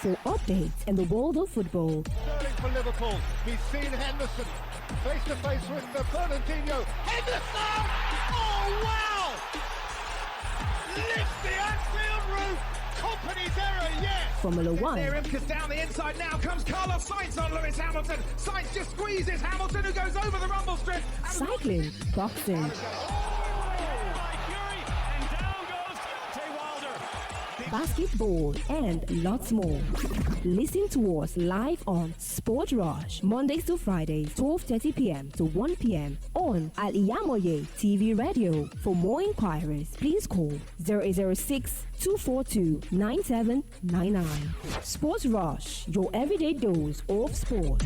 for updates in the world of football. Sterling for Liverpool. He's seen Henderson face to face with Fernandinho. Henderson! Oh wow! Lift the Anfield roof. Company's error, yes. Formula One. There, Imka's down the inside. Now comes Carlos Sainz on Lewis Hamilton. Sainz just squeezes Hamilton, who goes over the rumble strip. Cycling, boxing, basketball, and lots more. Listen to us live on Sport Rush, Mondays to Fridays, 12:30 p.m. to 1 p.m. on Al-IyamoyeTv Radio. For more inquiries, please call 0806-242-9799. Sport Rush, your everyday dose of sports.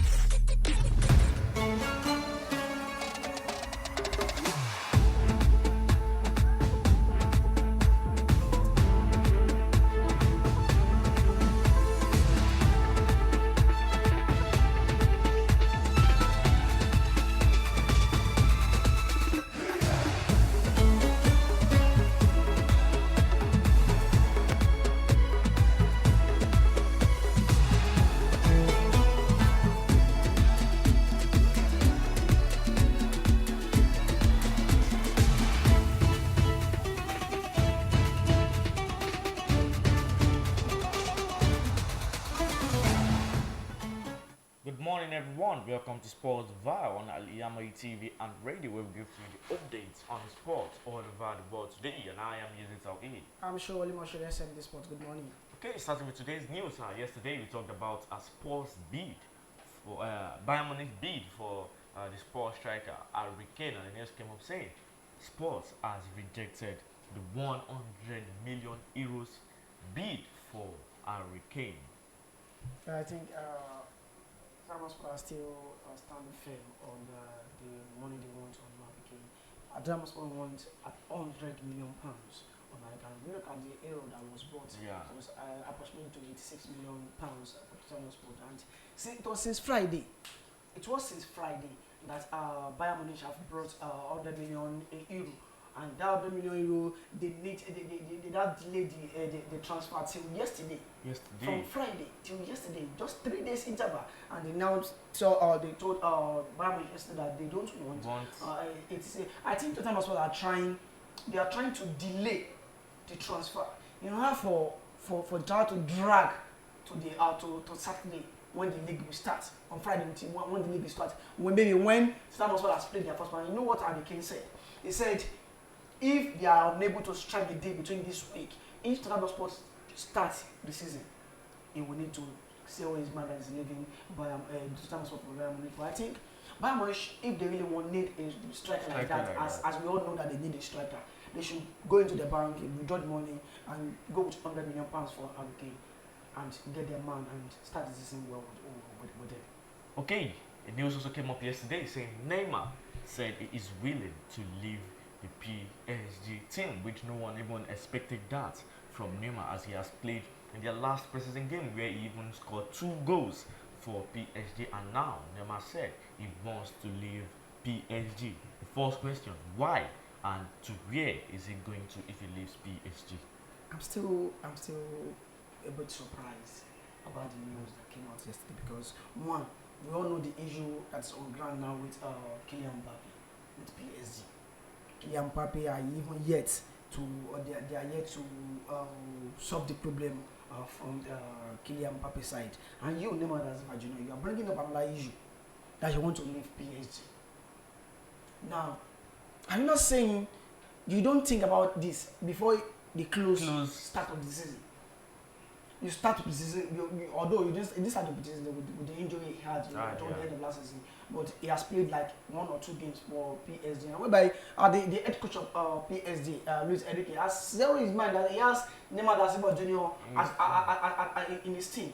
Good morning, everyone. Welcome to Sportville on Al-IyamoyeTv and radio, where we give you the updates on sports all over the world today. And I am YAZID. I'm sure Olimo should send this sport. Good morning. Okay, starting with today's news. Yesterday we talked about a sports bid for Bayern Munich bid for the sports striker Al-IyamoyeTv, and the news came up saying Sports has rejected the 100 million euros bid for Al-IyamoyeTv. I think Sport are still standing firm on the money they want on Al-IyamoyeTv. Sport wants at 100 million pounds. And we look at the euro that was bought. Yeah. It was approximately to 86 million pounds for Sport. And it was since Friday. It was since Friday that Bayern Munich have brought 100 million euro. And that 100 million euro, they that delayed the transfer till yesterday. From Friday till yesterday, just 3 days interval. And they now they told Bayern Munich yesterday that they don't want. I think Tottenham Sport are trying. They are trying to delay the transfer. You know, for the trial to drag to the to Saturday when the league will start on Friday when the league will start. When Tottenham Sport has played their first match, you know what Harry Kane said? He said, if they are unable to strike a deal between this week, if Tottenham Sport starts the season, he will need to see how his man that is leaving Tottenham Sport for Bayern Munich. But I think Bayern Munich, if they really need a striker like that, as we all know that they need a striker, they should go into the bank, withdraw the money, and go with 100 million pounds for Al-IyamoyeTv and get their man and start the season well with them. Okay, the news also came up yesterday saying Neymar said he is willing to leave the PSG team, which no one even expected that from Neymar, as he has played in their last preseason game where he even scored 2 goals for PSG, and now Neymar said he wants to leave PSG. The first question, why and to where is he going to if he leaves PSG? I'm still a bit surprised about the news that came out yesterday because one, we all know the issue that's on ground now with Kylian Mbappe with PSG. Kylian Mbappe are even yet to they are yet to solve the problem from the Kylian Mbappe side. And you, Neymar, you are bringing up another issue that you want to leave PSG. Now, I'm not saying you don't think about this before the close start of the season. You start the season, although you didn't start the season with the injury he had at the end of last season, but he has played like 1 or 2 games for PSG. And whereby the head coach of PSG, Luis Enrique, has zero in his mind that he has Neymar da Silva Jr. In his team.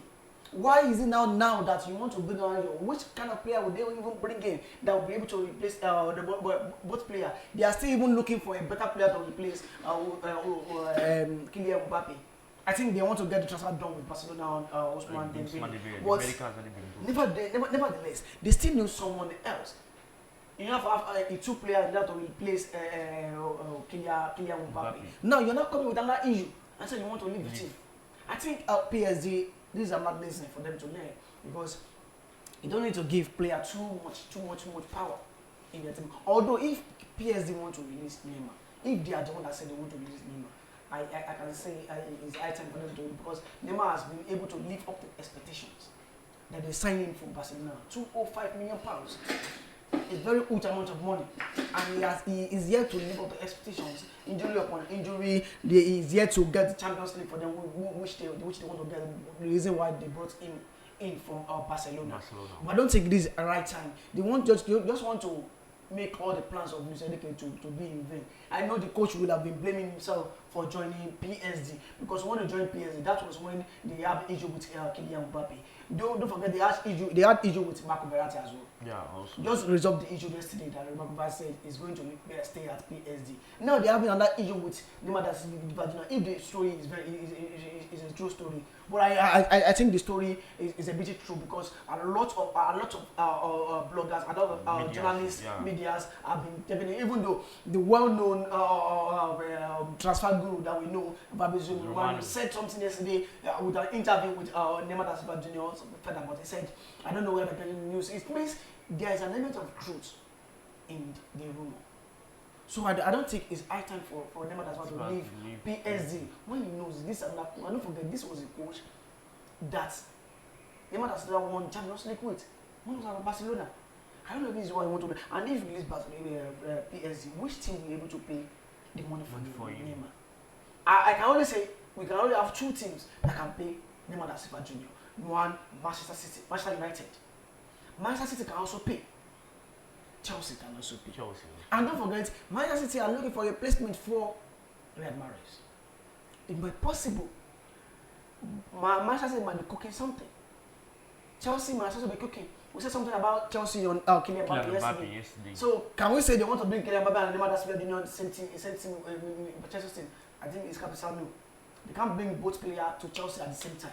Why is it now that you want to bring on which kind of player would they even bring in that will be able to replace both players? They are still even looking for a better player to replace Kylian Mbappe. I think they want to get the transfer done with Barcelona and Ousmane Dembele. Nevertheless, they still need someone else. You have to have a 2 player that to replace Kylian Mbappe. Now you're not coming with another issue and so you want to leave the team. I think PSG These are not listening for them to learn because you don't need to give player too much power in their team. Although if PSG want to release Neymar, if they are the one that said they want to release Neymar, I can say it's high time for them to, because Neymar has been able to live up to expectations that they signed him from Barcelona. £205 million. A very huge amount of money, and he is yet to live up to expectations. Injury upon injury, he is yet to get the Champions League for them, which they want to get. The reason why they brought him in from Barcelona. But I don't think this is the right time. They just want to make all the plans of Luis Enrique to be in vain. I know the coach will have been blaming himself for joining PSG, because when he joined PSG, that was when they had issue with Kylian Mbappe. Don't forget they had issue with Marco Verratti as well. Yeah, also. Just resolved the issue yesterday that Marco Verratti said is going to stay at PSG. Now they have another issue with Neymar that's if the story is a true story, but I think the story is a bit true, because a lot of bloggers, a lot of journalists, medias have been taking it, even though the well-known transfer guru that we know, Babizu, said something yesterday with an interview with Neymar da Silva Jr. But he said, I don't know where the news is. It means there is an element of truth in the rumor. So I don't think it's high time for Neymar da Silva to leave PSG when he knows this and that. And don't forget, this was a coach that Neymar da Silva won Champions League with when he was at Barcelona. I don't know if this is what I want to do. And if you release PSG, which team will be able to pay the money for Neymar? I can only say we can only have two teams that can pay Neymar da Silva Jr. One, Manchester United. Manchester City can also pay. Chelsea can also pay. And don't forget, Manchester City are looking for a replacement for Riyad Mahrez. It might be possible. Manchester City might be cooking something. Chelsea might also be cooking. We said something about Chelsea on Kylian Mbappe yesterday. So can we say they want to bring Kylian Mbappe and Neymar da Silva Jr. the same team Chelsea? I think it's capital no. They can't bring both players to Chelsea at the same time.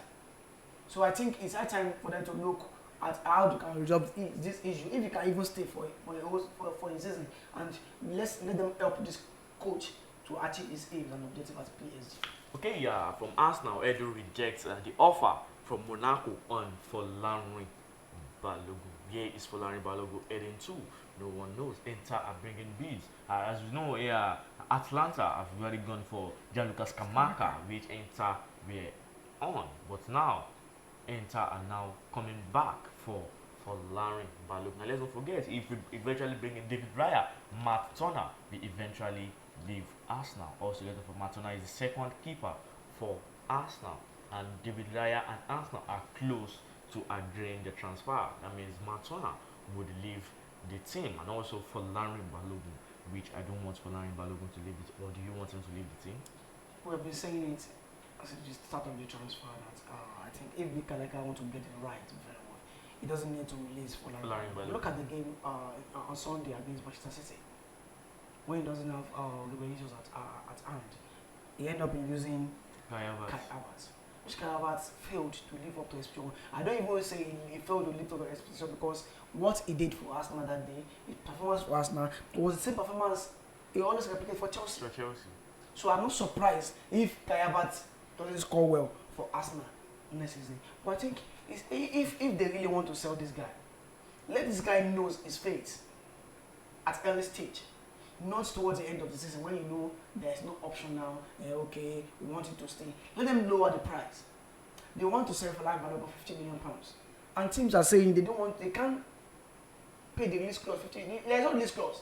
So I think it's high time for them to look at how they can resolve this issue. If you can even stay for a season, and let them help this coach to achieve his aims and objectives at PSG. Okay, yeah. From Arsenal, Edu rejects the offer from Monaco on Folarin Balogun. Here is Folarin Balogun heading to? No one knows. Inter are bringing bids. As we know, Atlanta have already gone for Gianluca Scamacca, which Inter were on, but now Inter are now coming back for Folarin Balogun. Now let's not forget, if we eventually bring in David Raya, Matt Turner will eventually leave Arsenal. Also, for Matt Turner is the second keeper for Arsenal, and David Raya and Arsenal are close to agreeing the transfer. That means Matt Turner would leave the team, and also Folarin Balogun, which I don't want Folarin Balogun to leave it. Or do you want him to leave the team? We've been saying it as the start of the transfer that I think if Bikaleka want to get it right very well, he doesn't need to release Folarin Balogun. Look at the game on Sunday against Manchester City. When he doesn't have the issues at hand, he ended up using Kai Havertz. Which Kai Havertz failed to live up to his expectation. I don't even say he failed to live up to his expectation, because what he did for Arsenal that day, his performance for Arsenal was the same performance he always replicated for Chelsea. So I'm not surprised if Kai Havertz doesn't score well for Arsenal next season. But I think if they really want to sell this guy, let this guy know his fate at early stage. Not towards the end of the season when you know there's no option now. Okay, we want him to stay. Let them lower the price. They want to sell for like about £50 million, and teams are saying they can't pay the release clause. There's no release clause.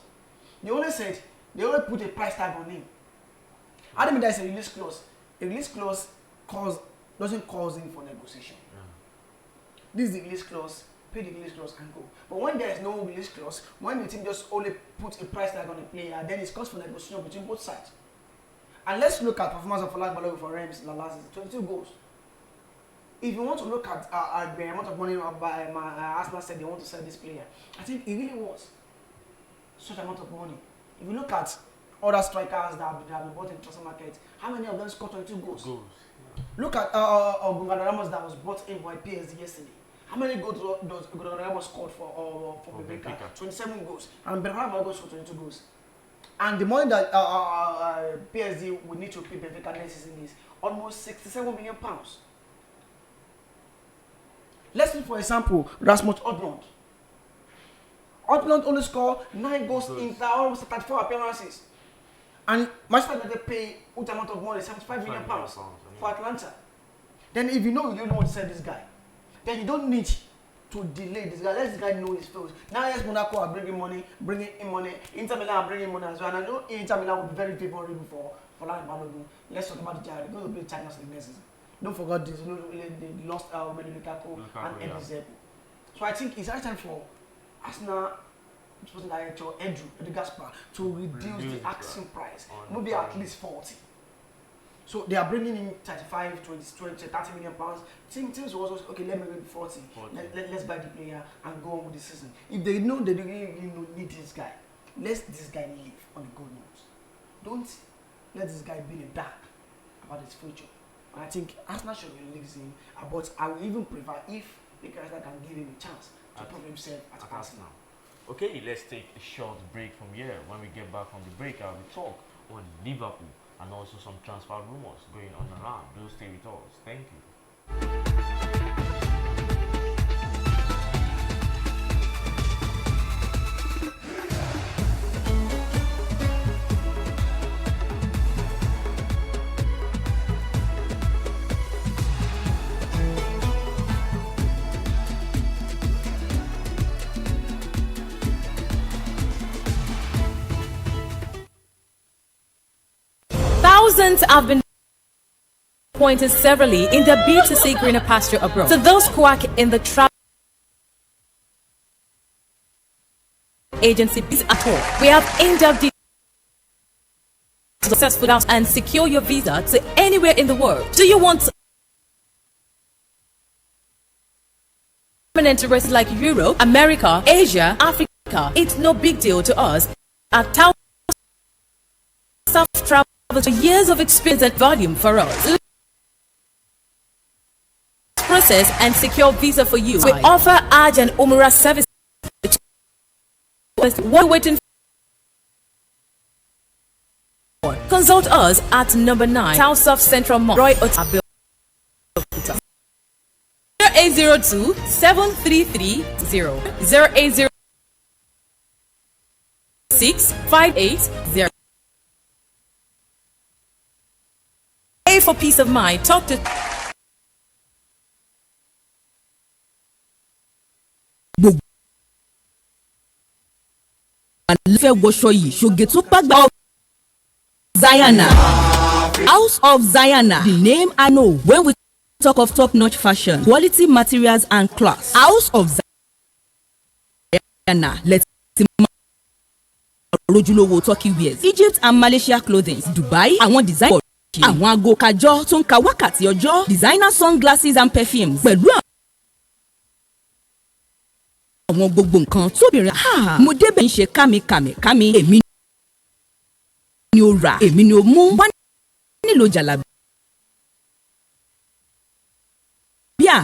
They only put a price tag on him. I don't mean there's a release clause. A release clause doesn't cause him for negotiation. This is the release clause. Pay the release clause and go. But when there is no release clause, when the team just only puts a price tag on a player, then it's cause for negotiation between both sides. And let's look at performance of Folarin Balogun for Reims last season, 22 goals. If you want to look at the amount of money Arsenal said they want to sell this player, I think it really was such amount of money. If you look at other strikers that have been bought in the transfer market, how many of them scored 22 goals? Look at Gonzalo Ramos that was bought in by PSG yesterday. How many goals does Ramos scored for Benfica? 27 goals. And Benfica goes for 22 goals. And the money that PSG will need to pay Benfica next season is almost £67 million. Let's look for example, Rasmus Odlund. Odlund only scored 9 goals in almost 34 appearances. And Manchester United pay what amount of money? 75 million pounds for Atlanta. Then if you know you don't want to sell this guy, then you don't need to delay this guy. Let this guy know his fails. Now yes, Monaco are bringing in money. Inter Milan are bringing money as well. And I know Inter Milan will be very favorable for Lan Balogun. Let's talk about the Jared. They're going to play China's League next season. Don't forget this. They lost Lukaku and Eliseo. So I think it's high time for Arsenal sporting director Edu Gaspar to reduce the asking price, maybe at least 40. So they are bringing in 35, 20, 30 million pounds. Teams will also okay, let me wait 40. Let's buy the player and go on with the season. If they know they don't really need this guy, let this guy live on the good news. Don't let this guy be in the dark about his future. And I think Arsenal should release him, but I will even prefer if the guy can give him a chance to prove himself at Arsenal. Okay, let's take a short break from here. When we get back from the break, I will talk on Liverpool and also some transfer rumors going on around. Do stay with us. Thank you. Thousands have been appointed severally in the bid to see greener pasture abroad. To those who are in the travel agency at all, we have in-depth successful out and secure your visa to anywhere in the world. Do you want permanent residency like Europe, America, Asia, Africa? It's no big deal to us. At TAOHEED staff travel to years of experience and volume for us. Process and secure visa for you. We offer Hajj and Umrah services. What waiting for? Consult us at number 9 Town South Central Mall, Roy Otabil. 0802 733 0806 580. For peace of mind, talk to Zayana. House of Zayana, the name I know when we talk of top-notch fashion, quality materials and class. House of Zayana, let's Rojulowo Turkey wears, Egypt and Malaysia clothing, Dubai, I want design. Àwọn aago kájọ tó ń ka wákàtí ọjọ́, designer sunglasses and perfumes pẹ̀lú àwọn gbogbo nǹkan tóbìnrin. Mo débẹ̀ ń ṣe kámi èmi ni ó rà èmi ni ó mú wá nílò jàlábíà,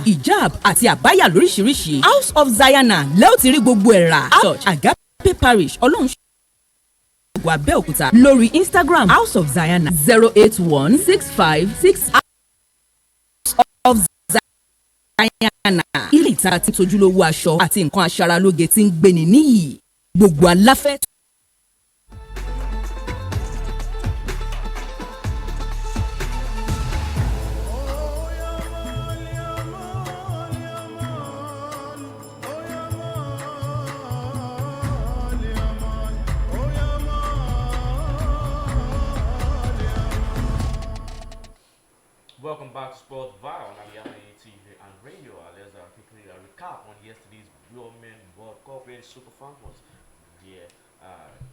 hijab àti àbáyà lóríṣiríṣi. House of Zayana lẹ́ò ti rí gbogbo ẹ̀ rà. Church Agape Parish Ọlọ́run Abẹ́òkúta lórí Instagram House of Zayana 08165 House of Zayana. Ilé ìta tí tojúlówó aṣọ àti nǹkan aṣaralóge tí ń gbéni níyì. Gbogbo aláfẹ́. Welcome back to Sportville on Al-IyamoyeTv and radio. Let's quickly recap on yesterday's Women World Cup in Super Falcons. They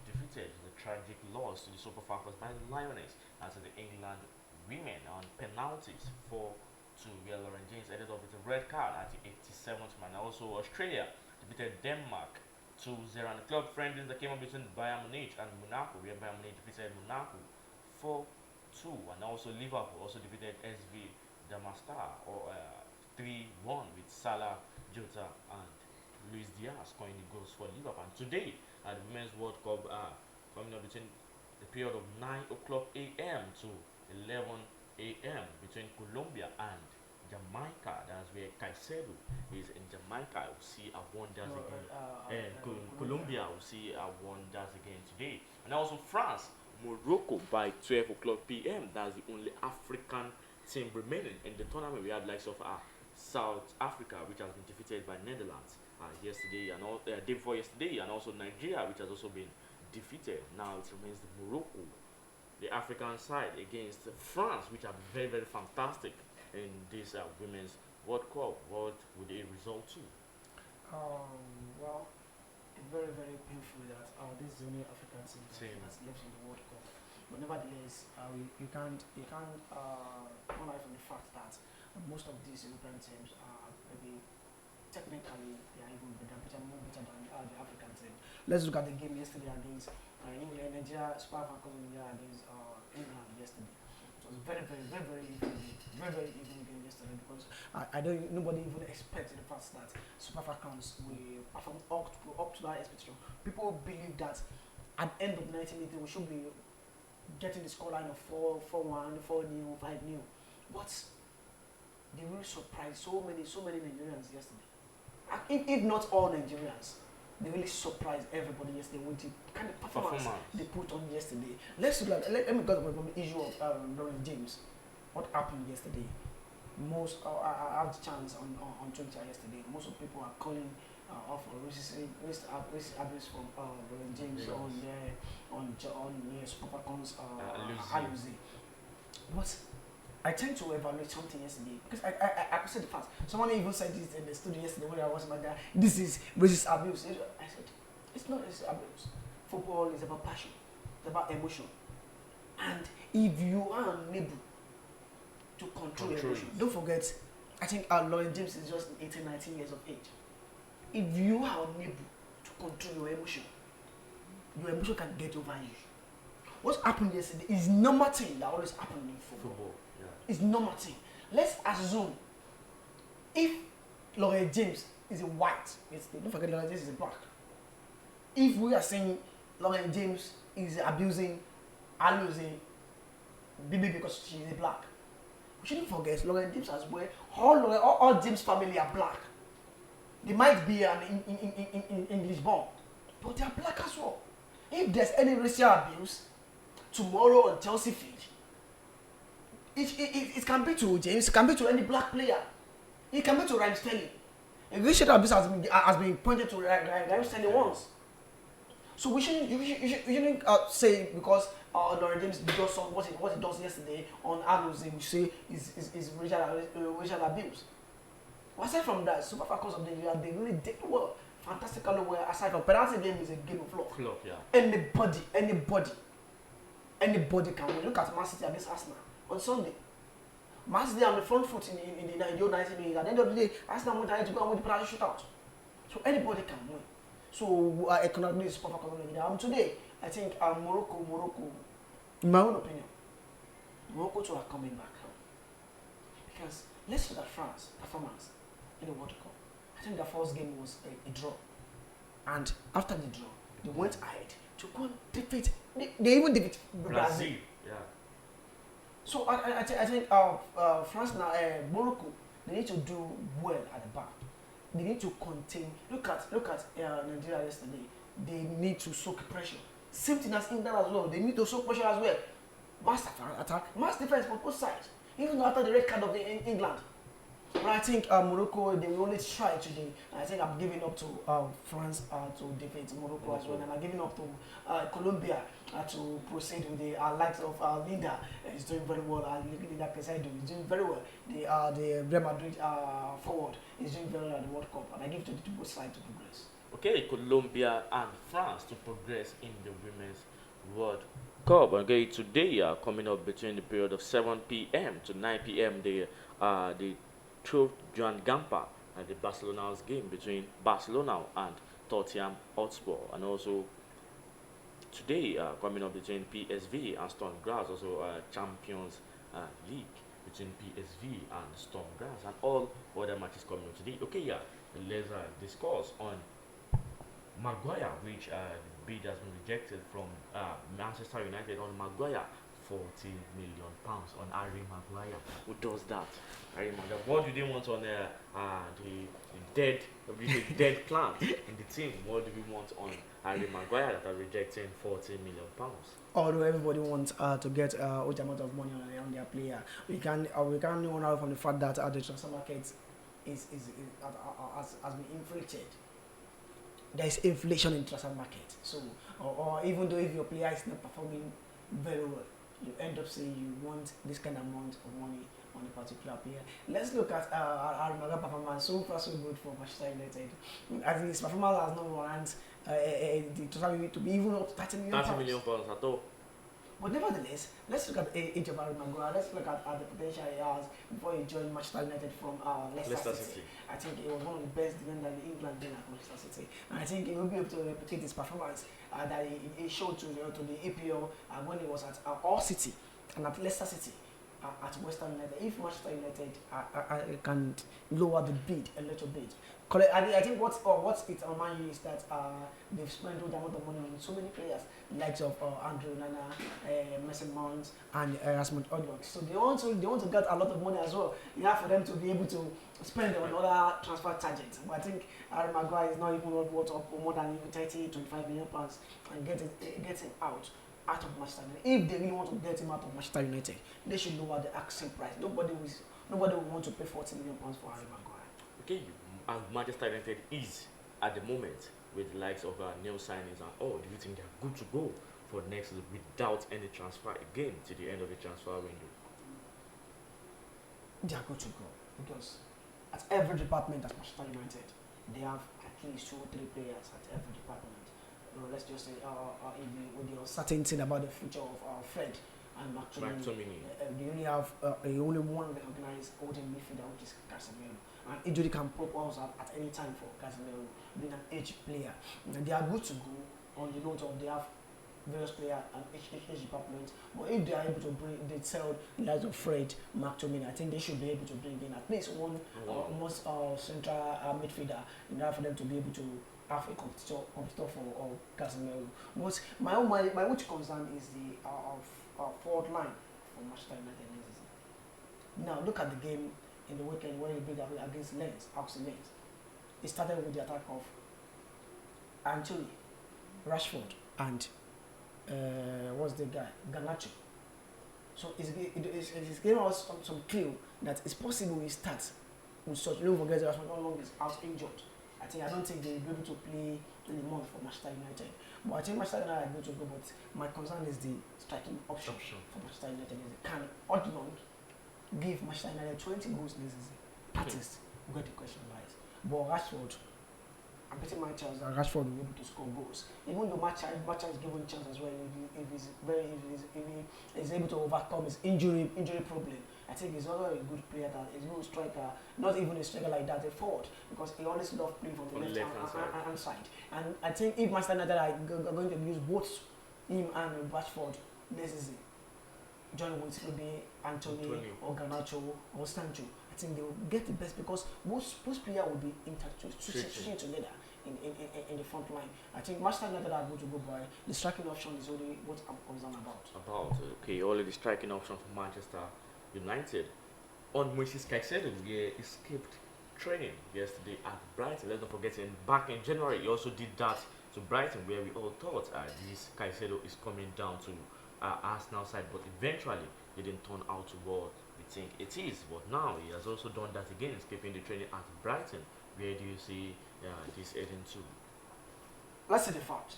defeated the tragic loss to the Super Falcons by the Lioness and to the England women on penalties 4-2. Where Lauren James ended up with a red card at the 87th minute. Also, Australia defeated Denmark 2-0. And the club friendlies that came up between Bayern Munich and Monaco, where Bayern Munich defeated Monaco 4-2. And also Liverpool also defeated SV Damastar 3-1 with Salah, Jota and Luis Diaz scoring the goals for Liverpool. And today the Women's World Cup coming up between the period of 9 o'clock a.m. to 11 a.m. between Colombia and Jamaica. That's where Caicedo is in Jamaica. We'll see a wonders again. And Colombia will see a wonders again today. And also France, Morocco by 12 o'clock p.m. That's the only African team remaining in the tournament. We had likes of South Africa, which has been defeated by Netherlands yesterday and all day before yesterday, and also Nigeria, which has also been defeated. Now it remains the Morocco, the African side, against France, which are very, very fantastic in this Women's World Cup. What would they result to? Well, it's very, very painful that this is the only African team that's left in the World Cup. But nevertheless, you can't rely from the fact that most of these European teams are maybe technically they are even better than the African team. Let's look at the game yesterday against England, Nigeria, Super Falcons against England yesterday. It was very, very, very, very even game yesterday because nobody even expected the fact that Super Falcons will perform up to that expectation. People believe that at the end of 90 minutes we should be getting the scoreline of 4-1, 4-0, 5-0. But they really surprised so many Nigerians yesterday. If not all Nigerians, they really surprised everybody yesterday with the kind of performance they put on yesterday. Let me go from the issue of Lauren James. What happened yesterday? I had the chance on Twitter yesterday. Most of people are calling off for racist abuse from Lauren James on Super Falcons Aluzi. But I tend to evaluate something yesterday because I could say the facts. Someone even said this in the studio yesterday when I was my dad. This is racist abuse. I said, it's not racist abuse. Football is about passion. It's about emotion. And if you are unable to control your emotion, don't forget, I think Lauren James is just 18, 19 years of age. If you are unable to control your emotion can get over you. What happened yesterday is normal thing that always happens in football. It's normal thing. Let's assume if Lauren James is a white, don't forget Lauren James is a black. If we are saying Lauren James is abusing Aluzi maybe because she is a black, we shouldn't forget Lauren James as well. All James family are black. They might be an English born, but they are black as well. If there's any racial abuse tomorrow on Chelsea field, it can be to James, it can be to any black player, it can be to Raheem Sterling. A racial abuse has been pointed to Raheem Sterling once. So we shouldn't say because Lauren James does what he does yesterday on Aluzi, we say is racial abuse. Aside from that, Super Falcons of Nigeria, they really did well, fantastically well. Aside from penalty game is a game of luck. Anybody can win. Look at Man City against Arsenal on Sunday. Man City on the front foot in the 90 minutes. At the end of the day, Arsenal went ahead to go and win the penalty shootout. So anybody can win. So economically, Super Falcons of Nigeria. Today, I think Morocco, in my own opinion, Morocco too are coming back home. Because let's look at France performance in the World Cup. I think the first game was a draw. And after the draw, they went ahead to go and defeat. They even defeat Brazil. Yeah. So I think France now, Morocco, they need to do well at the back. They need to contain. Look at Nigeria yesterday. They need to soak pressure. Same thing as England as well. They need to soak pressure as well. Mass attack, mass defense on both sides. Even after the red card of England. But I think Morocco, they will only try today. I think I'm giving up to France to defeat Morocco as well. And I'm giving up to Colombia to proceed with the likes of Linda. Is doing very well. Linda Caicedo is doing very well. The Real Madrid forward is doing very well at the World Cup. And I give it to both sides to progress. Okay, Colombia and France to progress in the Women's World Cup. Okay, today coming up between the period of 7 p.m. to 9 p.m. the Joan Gamper at the Barcelona's game between Barcelona and Tottenham Hotspur, and also today coming up between PSV and Sturm Graz, also Champions League between PSV and Sturm Graz, and all other matches coming up today. Okay, let's discuss on Maguire, which bid has been rejected from Manchester United on Maguire 40 million pounds on Harry Maguire. Who does that? Harry Maguire. What do they want on the dead plant in the team? What do we want on Harry Maguire that are rejecting 40 million pounds? Although everybody wants to get a huge amount of money on their player, we can't run out from the fact that the transfer market has been inflated. There is inflation in transfer market. So, or even though if your player is not performing very well, you end up saying you want this kind of amount of money on a particular player. Let's look at our performance. So far, so good for Manchester United. As his performance has not warrant the total to be even up to 30 million pounds. 30 million pounds at all. But nevertheless, let's look at the age of Harry Maguire. Let's look at the potential he has before he joined Manchester United from Leicester City. I think he was one of the best defenders in England then at Manchester City. And I think he will be able to replicate his performance that he showed to the EPL when he was at All City and at Leicester City. At Western United, if Manchester United can lower the bid a little bit, I think what's it on Man U is that they've spent a amount of money on so many players, likes of Andrew Nana, Mason Mount, and Rasmus Odwak. So they want to get a lot of money as well. You have for them to be able to spend on other transfer targets. But I think Harry Maguire is not even worth up more than even 30-25 million pounds and get him out of Manchester United. If they really want to get him out of Manchester United, they should lower the asking price. Nobody will want to pay 40 million pounds for Harry Maguire. Okay, and Manchester United is at the moment with the likes of new signings and all. Do you think they're good to go for next season without any transfer again to the end of the transfer window? They are good to go because at every department at Manchester United, they have at least 2 or 3 players at every department. Let's just say with the uncertainty about the future of Fred and McTominay, they only one recognized holding midfielder, which is Caicedo. And injury can pop up at any time for Caicedo, being an aged player. And they are good to go on the note of they have various players and each department. But if they are able to sell the likes of Fred, McTominay, I think they should be able to bring in at least one almost central midfielder in order for them to be able to have a competitor for Casemiro. But my which concern is the forward line for Manchester United next season. Now look at the game in the weekend when he played against Lens. It started with the attack of Anthony, Rashford, and what's the guy? Garnacho. So it's giving us some clue that it's possible he starts with such. Don't forget Rashford no longer is out injured. I don't think they'll be able to play in a month for Manchester United. But I think Manchester United are going to go. But my concern is the striking option for Manchester United. Can Odlund give Manchester United 20 goals next season? That is where the question lies. But Rashford, I'm betting my chance that Rashford will be able to score goals. Even though Matcha is given a chance as well, if he's able to overcome his injury problem. I think he's also a good player, that he's a good striker, not even a striker like that, a forward, because he always loves playing from the left-hand side. And I think if Manchester United are going to use both him and Rashford, this is it. John Woods will be Anthony or Garnacho or Sancho. I think they will get the best because most players will be switching together in the front line. I think Manchester United are going to go by the striking option is only what I'm concerned about. Okay, only the striking option for Manchester United. On Moises Caicedo, he escaped training yesterday at Brighton. Let's not forget, back in January, he also did that to Brighton, where we all thought this Caicedo is coming down to Arsenal side, but eventually it didn't turn out to what we think it is. But now he has also done that again, escaping the training at Brighton. Where do you see this heading to? Let's say the fact.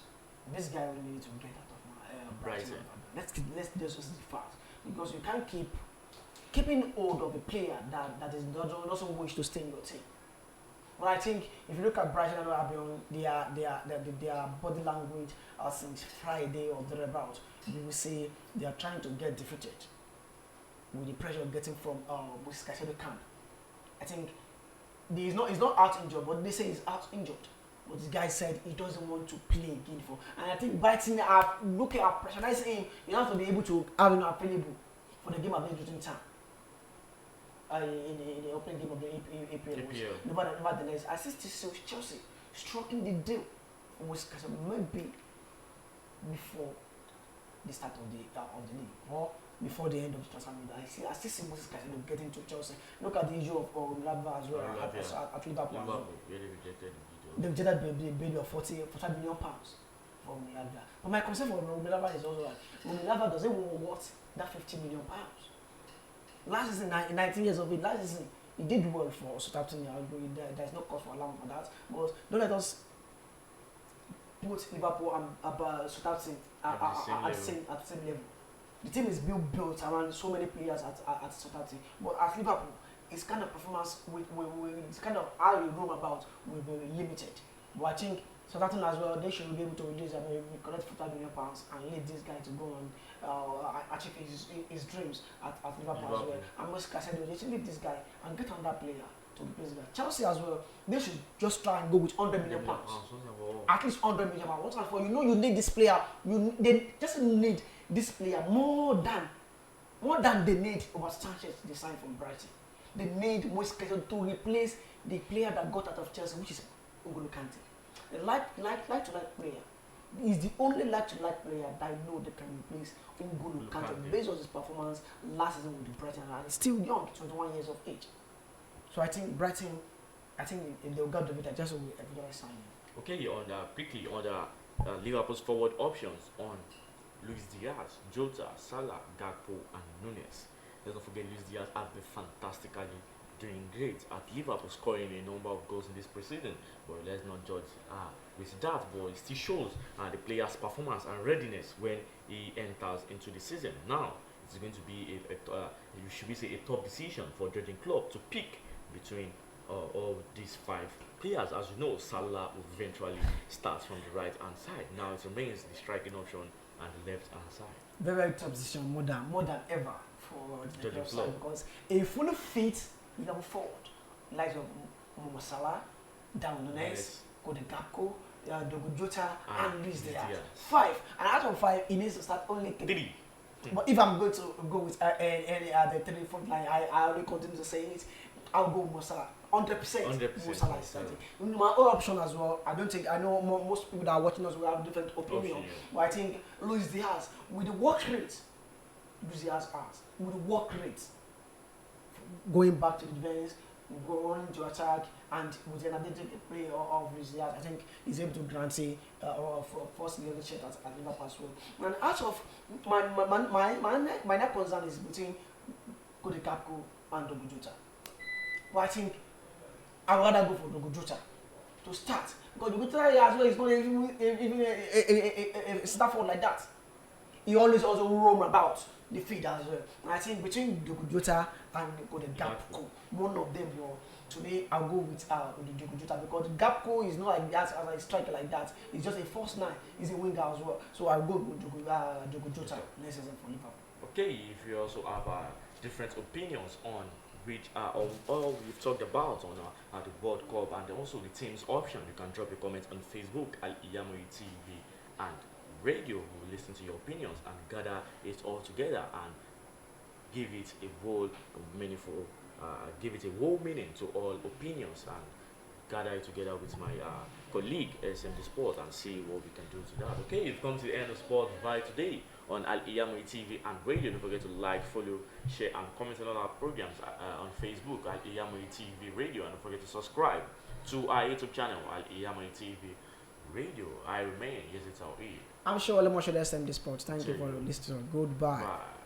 This guy really needs to get out of Brighton. Let's just see the fact, because you can't keeping hold of a player that doesn't wish to stay in your team. But I think if you look at Brighton and Albion, their body language since Friday or thereabout, you will see they are trying to get defeated with the pressure getting from Moises Caicedo camp. I think he's not out injured, but they say he's out injured. But this guy said he doesn't want to play again and I think Brighton are looking at pressurizing him. You have to be able to have him available for the game against Luton Town. In the opening game of the EPL. Nevertheless, I see Chelsea striking the deal with Caicedo maybe before the start of the league or before the end of the transfer window. I still see Moises Caicedo getting to Chelsea. Look at the issue of Lava as well at Liverpool. Really rejected the video. They rejected the bid of 45 million pounds for Lava. But my concern for Lava is also that Lava doesn't want that 50 million pounds. Last season, 19 years of age, last season he did well for Southampton. There's no cause for alarm for that. But don't let us put Liverpool and Southampton at the same level. The team is built around so many players at Southampton, but at Liverpool, its kind of performance, it's kind of how we roam about will be limited. But I think Southampton as well, they should be able to release collect 45 million pounds and lead this guy to go on achieve his dreams at Liverpool as well. And Moises Caicedo, they should leave this guy and get on that player to replace that. Chelsea as well, they should just try and go with 100 million pounds. At least 100 million pounds. What's for? You need this player. They just need this player more than they need over Sanchez they signed from Brighton. They need Moises Caicedo to replace the player that got out of Chelsea, which is N'Golo Kante. The like player is the only like player that I know that can replace N'Golo Kante based on his performance last season with the Brighton, and he's still young, 21 years of age. So I think Brighton, if they'll get the bit, just will eventually sign him. Okay, quickly on the Liverpool's forward options on Luis Diaz, Jota, Salah, Gakpo, and Nunes. Let's not forget Luis Diaz has been fantastically doing great at Liverpool, scoring a number of goals in this preseason. But let's not judge with that, but it still shows the player's performance and readiness when he enters into the season. Now, it's going to be a tough decision for Jurgen Klopp to pick between all these 5 players. As you know, Salah will eventually start from the right hand side. Now it remains the striking option and the left hand side. Very tough decision, more than ever for the club side, because a fully fit Liverpool forward like Mohamed Salah, Darwin Nunes, Gakpo, Jota, and Luis Diaz. 5, and out of 5, he needs to start only 3. But if I'm going to go with any other 3 front line, I will continue to say it. I'll go with Salah. 100% Mo Salah is starting. My other option as well, I know most people that are watching us will have different opinion, but I think Luis Diaz, with the work rate Luis Diaz has, with the work rate, going back to the defense, going to attack, and with an identical play of Luis Diaz, I think he's able to guarantee first leadership at Liverpool as well. And out of my next concern is between Gakpo and Jota. But I think I'd rather go for Jota to start, because Jota as well is not even a Stafford like that. He always also roam about the field as well. And I think between Jota and Gakpo, one of them will. Today I'll go with Jota, because Gakpo is not like that as a striker like that. He's just a false 9. He's a winger as well. So I'll go with Jota next season for Liverpool. Okay, if you also have different opinions on which all we've talked about on the World Cup and also the team's option, you can drop a comment on Facebook Al-IyamoyeTv and radio. Will listen to your opinions and gather it all together and give it a whole meaningful, give it a whole meaning to all opinions, and gather it together with my colleague SMD Sport and see what we can do to that. Okay, you've come to the end of Sport by today on Al-IyamoyeTv and radio. Don't forget to like, follow, share, and comment on all our programs on Facebook, Al-IyamoyeTv Radio, and don't forget to subscribe to our YouTube channel, Al-IyamoyeTV Radio. I remain YAZID. I'm sure all of us should SMD Sports. Thank you for listening. Goodbye. Bye.